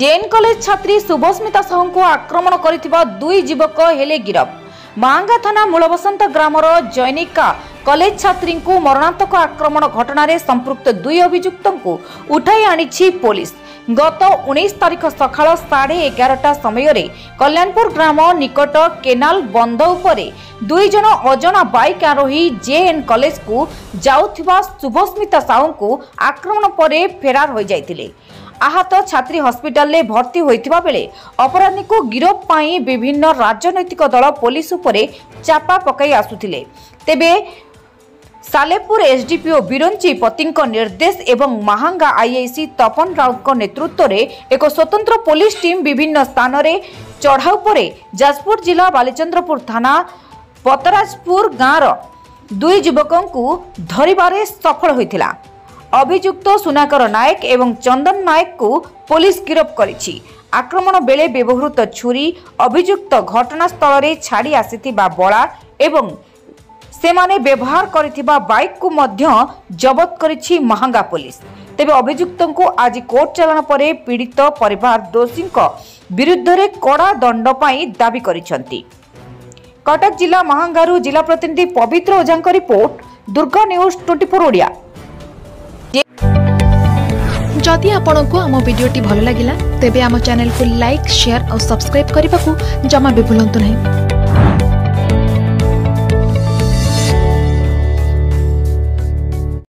JN college छात्री Subhasmita Sahu को आक्रमण करथिबा दुई युवक हेले गिरफ। मांगा थाना मूलबसंत ग्रामर जैनिका कॉलेज छात्री को मरणांतक आक्रमण घटना रे संपृक्त दुई अभियुक्त को उठाई आनी पुलिस। गत 19 तारिख सकाळ 11:30 समय कल्याणपुर ग्राम निकट केनाल बंध उपरे दुई जन अजना बाइक आरोही जेएन कॉलेज को जाउथिबा शुभस्मिता साहू को आक्रमण परे फेरार हो जाइतिले। आहत छात्री हॉस्पिटल में भर्ती होइतिबा बेले अपराधी को गिरफ पाई विभिन्न राजनैतिक दल पुलिस उपरे चापा पकाई आसुथिले। तेबे सालेपुर एसडीपीओ बिरंची पतिंक निर्देश एवं महांगा आईआईसी तपन राउत नेतृत्व में एक स्वतंत्र पुलिस टीम विभिन्न स्थान में चढ़ाऊ पर जाजपुर जिला बालीचंद्रपुर थाना पतराजपुर गाँव दुई युवकों को धरिबारे सफल होइथिला। अभियुक्त सुनाकर नायक एवं चंदन नायक को पुलिस गिरफ करिछि। आक्रमण बेले व्यवहृत छुरी अभियुक्त घटनास्थल में छाड़ी आसिथिबा बड़ा एवं सेमाने व्यवहार करिथिबा बाइक को मध्य जबत करिछि महांगा पुलिस। तेबे अभियुक्त को आज कोर्ट चालाण पर पीड़ित परिवार दोषी विरुद्ध रे कड़ा दंड पाई दाबी करिसंती। कटक जिला महांगारू जिला प्रतिनिधि पवित्र ओझांक रिपोर्ट, दुर्गा न्यूज 24 ओडिया। जदि आपंक आम भिडी भल लगा तेब आम चैनल को लाइक, शेयर और सब्सक्राइब करने को जमा भी भूलु नहीं।